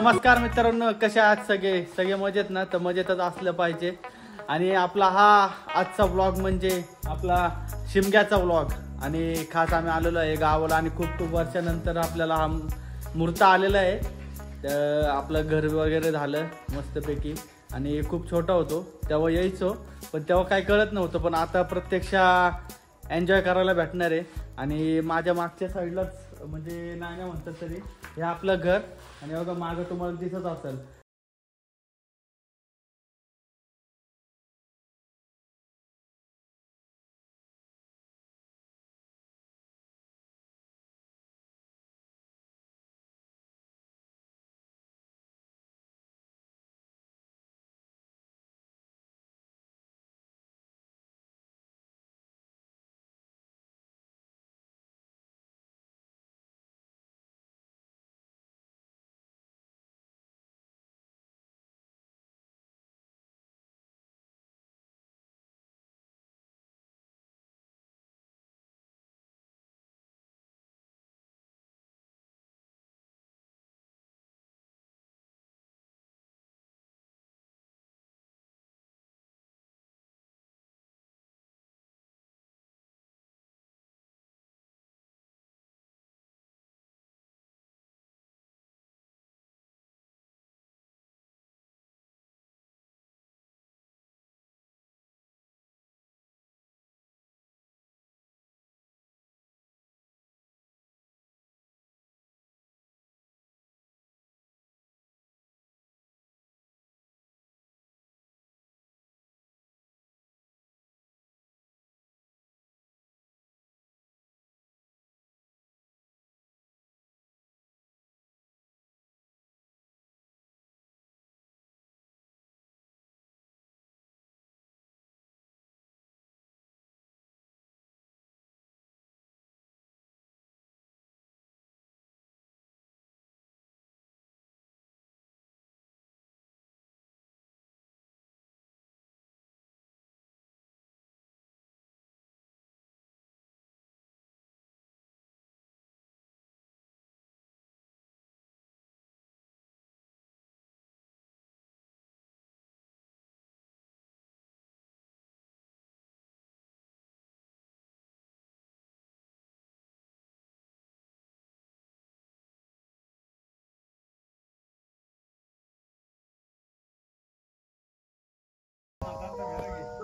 नमस्कार मित्रांनो, कसे आहात सगळे सगळे मजेत ना? तर मजेतच असलं पाहिजे. आणि आपला हा आजचा व्लॉग म्हणजे आपला शिमग्याचा व्लॉग. आणि खास आम्ही आलेलो आहे गावाला आणि खूप खूप वर्षानंतर आपल्याला हा मुहूर्त आलेला आहे. तर आपलं घर वगैरे झालं मस्तपैकी. आणि खूप छोटा होतो तेव्हा यायचो, पण तेव्हा काही कळत नव्हतं. पण आता प्रत्यक्ष एन्जॉय करायला भेटणार आहे. आणि माझ्या मागच्या साईडलाच म्हणजे नाही म्हणतात तरी हे आपलं घर. आणि बघा मागं तुम्हाला दिसत असेल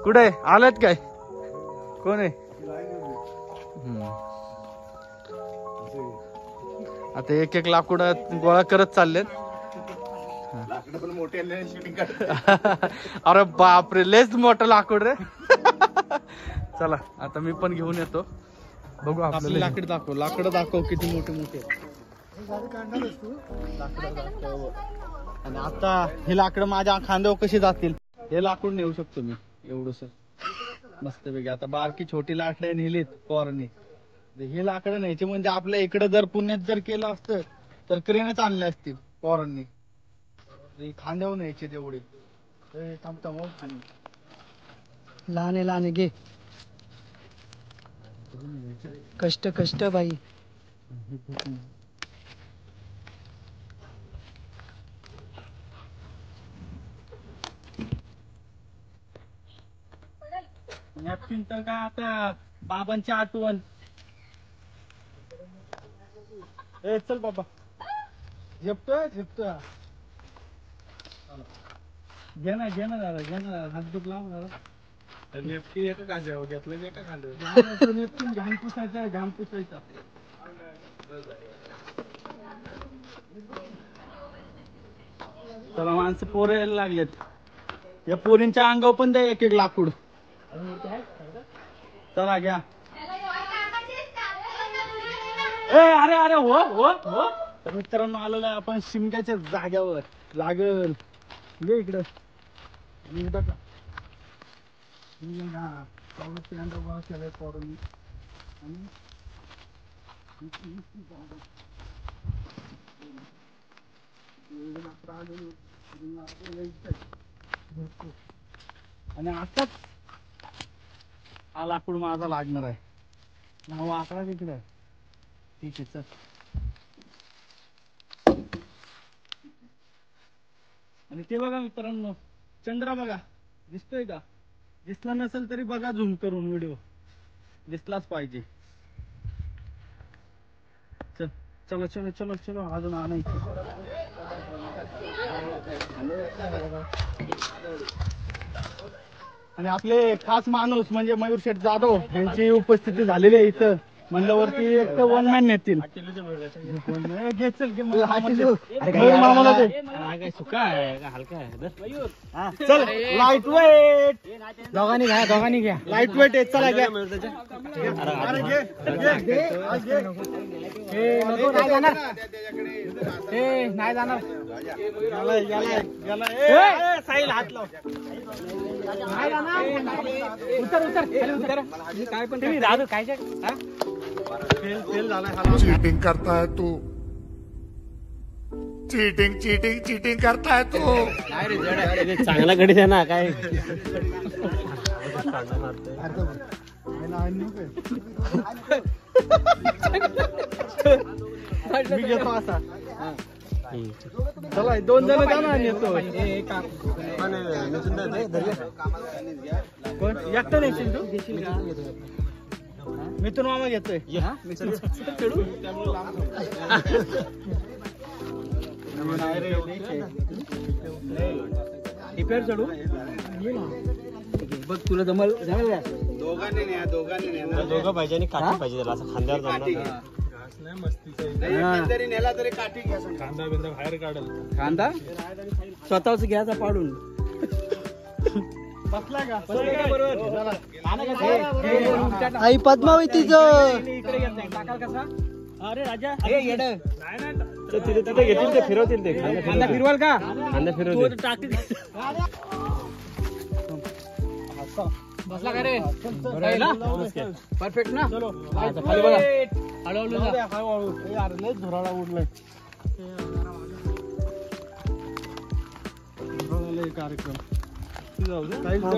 कुठे आलात काय? कोण आहे? आता एक एक लाकूड गोळा करत चाललेत. अरे बापरे, लेच मोठं लाकूड रे. चला आता मी पण घेऊन येतो. बघू आपलं लाकड दाखव. लाकडं दाखव किती मोठे मोठे. आणि आता हे लाकडं माझ्या खांद्यावर कशी जातील? हे लाकूड नेऊ शकतो मी एवढंस मस्त पैकी. आता बारकी छोटी लाकडं नेलीत पोरांनी. हे लाकडं न्यायचे म्हणजे आपल्या इकडे जर पुण्यात जर केलं असतं तर क्रेनच आणले असतील पोरांनी. खांद्यावर न्यायचे तेवढे. लहान लहान घे. कष्ट कष्ट बाई. नॅपकिन तर काय आता बाबांची आठवण. ए चल बाबा. झेपतोय झेपतोय. घे ना घे ना दादा, घे ना. हातदूक लाव जरा. नेपकिन एका कांद्यावर घेतलं, एका कांद्यावर नेपकिन घाम पुसायचा, घाम पुसायचा. चला माणसं पोरं यायला लागलेत. या पोरींच्या अंगावर पण द्या एक एक लाकूड. चला घ्या. ए अरे अरे हो हो हो. तर मित्रांनो आलेलो आहे आपण शिमग्याच्या जाग्यावर. लागल ये इकडं. आणि आताच हा लाकूड माझा लागणार आहे. नाव आकडा तिकडे. ठीक आहे चल. आणि ते बघा मित्रांनो, चंद्र बघा दिसतोय का? दिसला नसेल तरी बघा झूम करून व्हिडिओ, दिसलाच पाहिजे. चलो चलो चलो चलो अजून आणायची. आणि आपले खास माणूस म्हणजे मयूर शेठ जाधव यांची उपस्थिती झालेली आहे इथं. म्हणलं वरती एक तर वन मॅन नेतील. चल लाईट वेट, दोघांनी घ्या लाईट वेट आहे. चला घ्या. नाही जाणार. साहिल हात लाव. काय पण काय फेल झालाय. चीटिंग करता है तू, चीटिंग चीटिंग चीटिंग करता है तू. चांगला गडी द्या ना काय. मी घेतो असा. चला 2 जण जाणार येतो. कोण एकटा नाही तू? मिथून मामा घेतोय. चढू बघ तुला जमल का? दोघं पाहिजे आणि काठी पाहिजे त्याला, असं खांद्यावर जमणार. कांदा बिंदा बाहेर काढल. कांदा स्वतःच घ्यायचा पाडून. बसला का? आई पद्मावतीचं अरे राजा तिथे घेतील ते, फिरवतील ते. कांदा फिरवाल का? कांदा फिरवतील. बसला का रे? परफेक्ट ना. चलो खाली बघा. हळूहळू यार लय धुराळा उडलाय. कार्यक्रम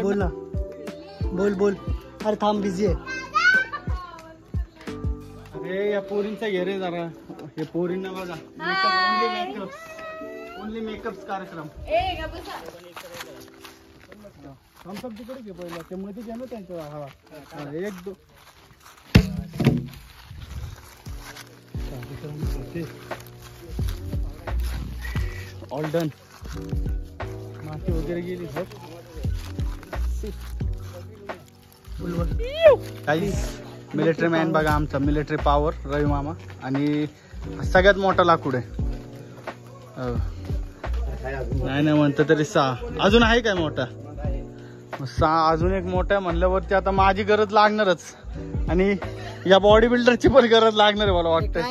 बोल ना. बोल. अरे थांब बिझी आहे. अरे या पोरींचा घे रे जरा. हे पोरींना बघा. ओनली मेकअप कार्यक्रम. आमचं तिकडे घे पहिला. ते मध्ये घ्या ना त्यांच्या. हा 1 2 ऑल डन. माती वगैरे गेली. काही मिलिटरी मॅन बघा आमचा मिलिटरी पॉवर रवी मामा. आणि सगळ्यात मोठा लाकूड आहे. नाही म्हणतं तरी 6 अजून आहे काय मोठा. 6 अजून एक मोठा म्हणल्यावरती आता माझी गरज लागणारच. आणि या बॉडी बिल्डरची पण गरज लागणार आहे मला वाटतं.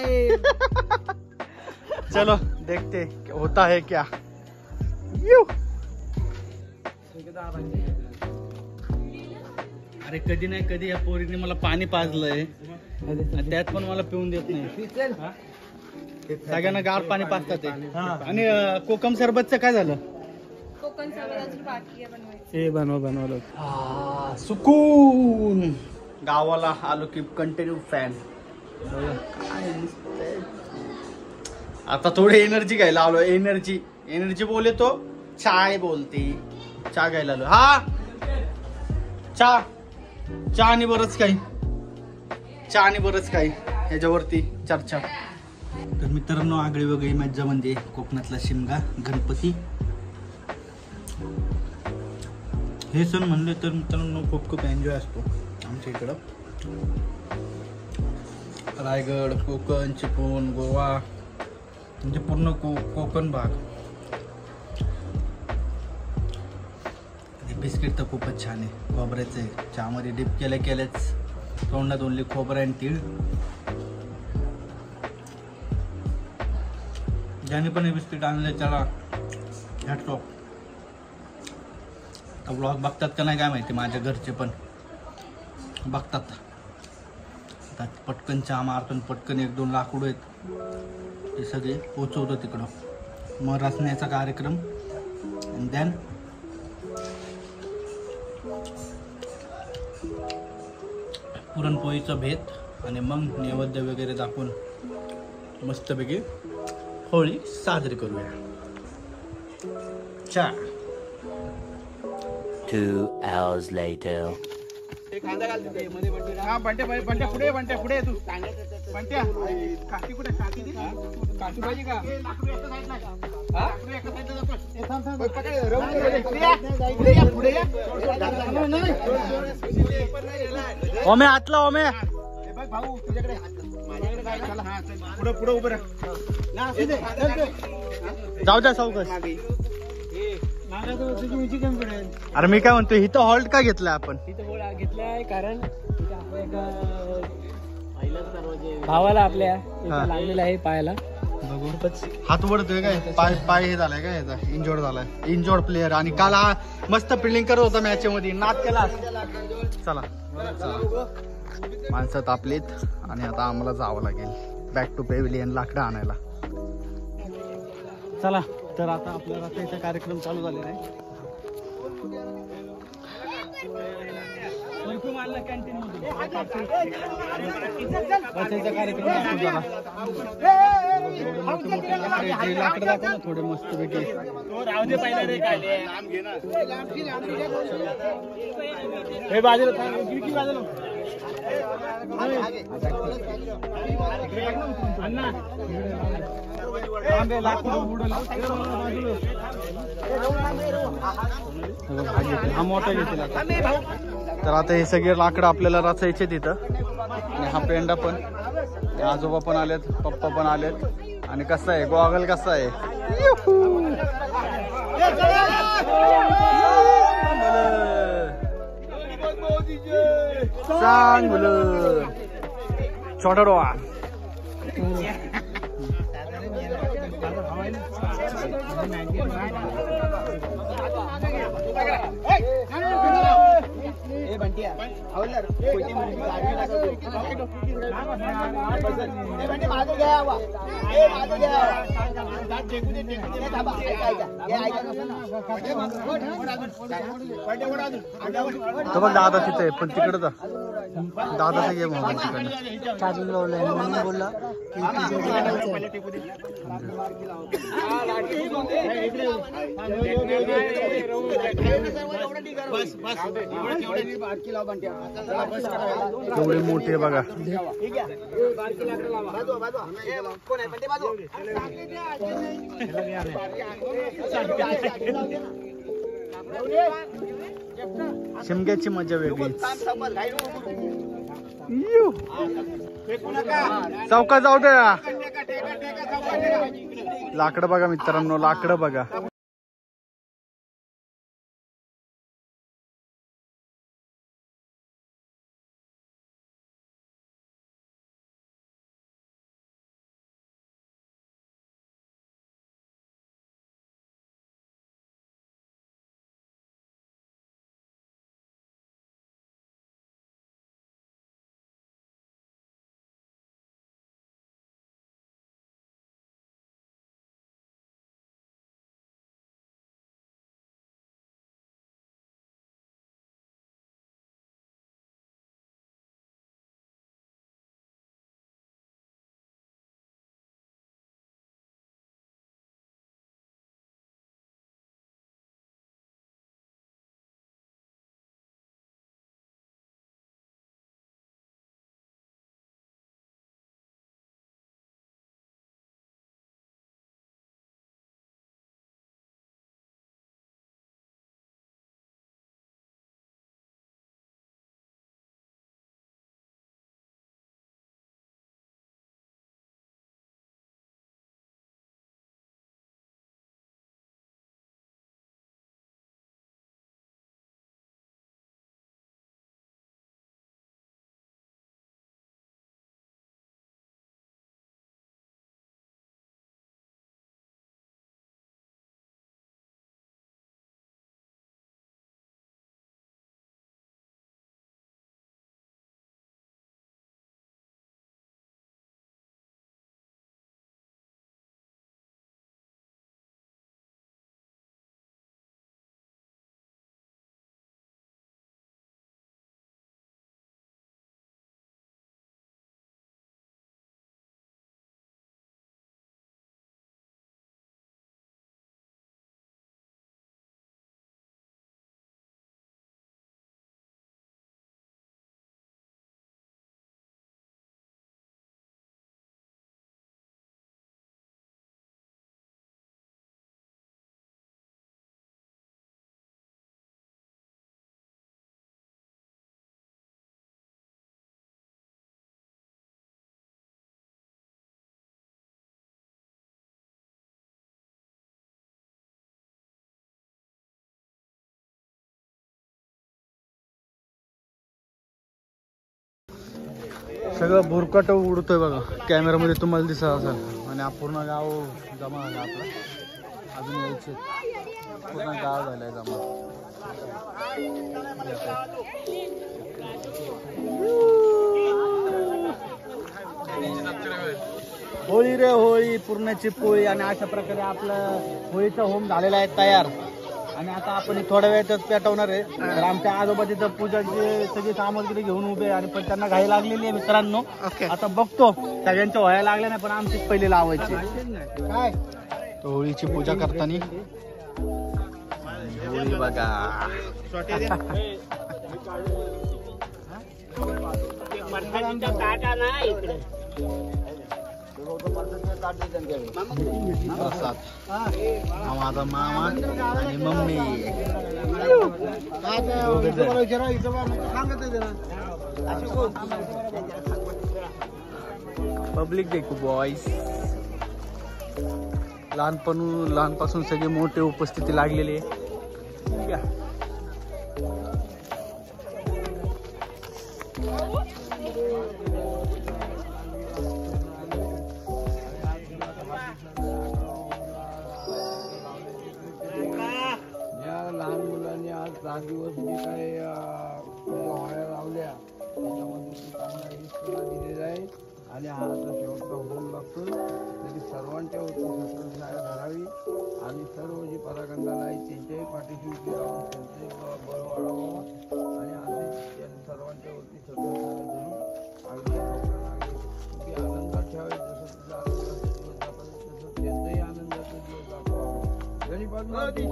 चलो देखते होता है क्या. अरे कधी नाही कधी या पोरीने मला पाणी पाजलंय. त्यात पण मला पिऊन देत नाही. सगळ्यांना गार पाणी पाजतात ते. आणि कोकम सरबतचं काय झालं? कोकम सरबत बाकी आहे बनवायचं. हे बनवलं. सुकून गावाला आलो की कंटिन्यू फॅन. आता थोडी एनर्जी घ्यायला आलो. एनर्जी बोले तो चाय बोलते. चहा घ्यायला आलो. हा चहा आणि बरंच काही ह्याच्यावरती चर्चा. तर मित्रांनो आगळी वेगळी मज्जा म्हणजे कोकणातला शिमगा गणपती. हे सण म्हणले तर मित्रांनो खूप एन्जॉय असतो आमच्या इकडं. रायगड, कोकण, चिपळूण, गोवा म्हणजे पूर्ण कोकण भाग. बिस्किट तर खूपच छान आहे. खोबऱ्याचं आहे. चहामध्ये डिप केल्याच तोंडात ओनली खोबरं आणि तीळ. ज्याने पण हे बिस्किट आणले त्याला हॅट्स ऑफ. आता ब्लॉग बघतात का नाही काय माहिती. माझ्या घरचे पण बघतात. आता पटकन चहा मारतो. पटकन 1-2 लाकूड आहेत ते सगळे पोचवतो तिकडं. मग रचण्याचा कार्यक्रम. अँड देन पुरणपोळीचा भेद. आणि मग नैवेद्य वगैरे दाखवून मस्तपैकी होळी साजरी करूया. 2 hours later. हा बंट्या पुढे तू बंट्या काकी कुठे काकी पाहिजे का ओमे आतला ओमे भाऊ तुझ्याकडे पुढे उभं राहा जाऊ द्या सावकाश अरे मी काय म्हणतो इथं हॉल्ट का घेतलाय आपण घेतलाय कारण भावाला आपल्या लागलेला आहे पायाला हात वडतोय काय पाय हे झालाय काय याचा इंजोर्ड झालाय इंजोर्ड प्लेअर आणि काल हा मस्त फिल्डिंग करत होता मॅच मध्ये नाद केला चला माणसं तापलीत आणि आता आम्हाला जावं लागेल बॅक टू पेव्हिलियन लाकडं आणायला चला तर आता आपल्या रात्रीचा कार्यक्रम चालू झालेला आहे कॅन्टीन कार्यक्रम लाकडं दाखव ना थोडे मस्त पैकी हा मोठा घेतला तर आता हे सगळे लाकडं आपल्याला रचायचे तिथं आणि हा पेंडा पण आजोबा पण आलेत पप्पा पण आलेत आणि कसं आहे गॉगल कसा आहे सांग बोल छोटा डोळा तो बघ दादा तिथे पण तिकडे जा दादाचा गेम तिकडे चार्जिंग लावलंय म्हणून बोलला एवढे मोठे बघा शिमग्याची मजा वेगळी चौका जाऊ द्या लाकडं बघा मित्रांनो लाकडं बघा सगळं भुरकट उडतोय बघा, कॅमेरामध्ये तुम्हाला दिसत असेल. आणि हा पूर्ण गाव जमा झाला आपला, अजून यायचे पूर्ण गाव झालाय जमा. होळी रे होळी, पूर्णाची पोळी. आणि अशा प्रकारे आपलं होळीचा होम झालेला आहे तयार. आणि आता आपण थोड्या वेळातच पेटवणार आहे. तर आमच्या आजोबाजीचं पूजाची सगळी सामग्री घेऊन उभे, आणि पण त्यांना घाई लागलेली आहे मित्रांनो. आता बघतो, सगळ्यांच्या व्हायला लागल्या नाही, पण आमचीच पहिली लावायची. काय होळीची पूजा करताना होळी बघा. प्रसाद माझा मामा आणि मम्मी. पब्लिक देखो बॉयज. लहानपासून सगळे मोठे उपस्थिती लागलेली आहे. लहान मुलांनी आज 10 दिवस जे काय व्हायला लावल्या त्याच्यामध्ये चांगला हिस्सा दिलेला आहे. आणि हा आता शेवटचा होम लागतो, तरी सर्वांच्या वतीने धरावी. आणि सर्व जे परागंधाला आहे त्यांच्याही पाठीशी उभी राहून त्यांचे बळ वाढवावं. आणि असे सर्वांच्या वरती धरून अगदी आनंदात ठेवावे. जसं तुझ्या आनंदाचा दिवस दाखवला तसं त्यांचाही आनंदाचा दिवस दाखवावा. गणपती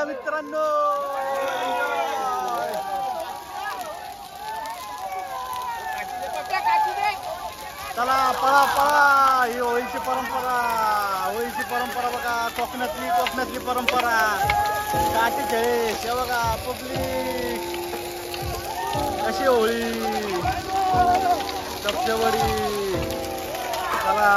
मित्रांनो. चला पळा पळा, ही होळीची परंपरा बघा. कोकणातली परंपरा. काठी खेळे ते बघा. पब्लिक कशी होळी, सप्टेवरी. चला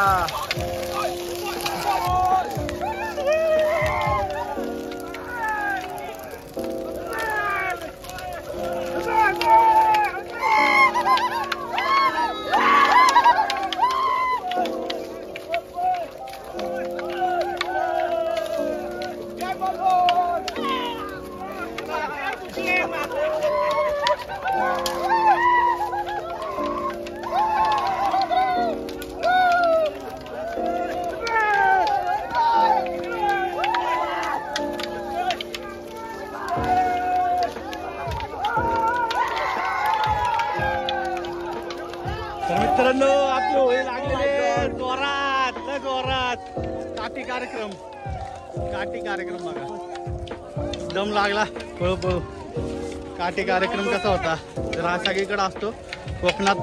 कार्यक्रम बघा. दम लागला पळू पळू. काठी कार्यक्रम कसा होता तर हा सगळीकडे असतो कोकणात.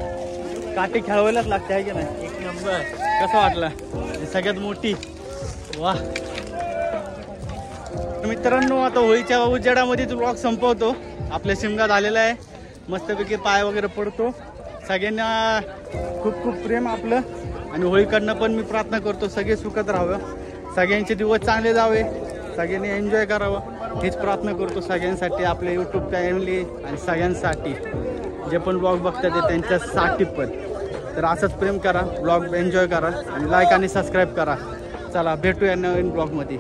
काठी खेळवायलाच लागते आहे की नाही. एक नंबर. कसं वाटलं सगळ्यात मोठी. वा मित्रांनो आता होळीच्या उजेडामध्ये ब्लॉग संपवतो. आपल्या शिमगा झालेला आहे. मस्तपैकी पाय वगैरे पडतो. सगळ्यांना खूप खूप प्रेम आपलं. आणि होळीकडनं पण मी प्रार्थना करतो सगळे सुखत राहावं. सगळ्यांचे दिवस चांगले जावे. सगळ्यांनी एन्जॉय करावं हीच प्रार्थना करतो सगळ्यांसाठी. आपल्या यूट्यूब फॅमिली आणि सगळ्यांसाठी जे पण ब्लॉग बघतात ते त्यांच्यासाठी पण. तर असंच प्रेम करा. ब्लॉग एन्जॉय करा आणि लाईक आणि सबस्क्राईब करा. चला भेटूया नवीन ब्लॉगमध्ये.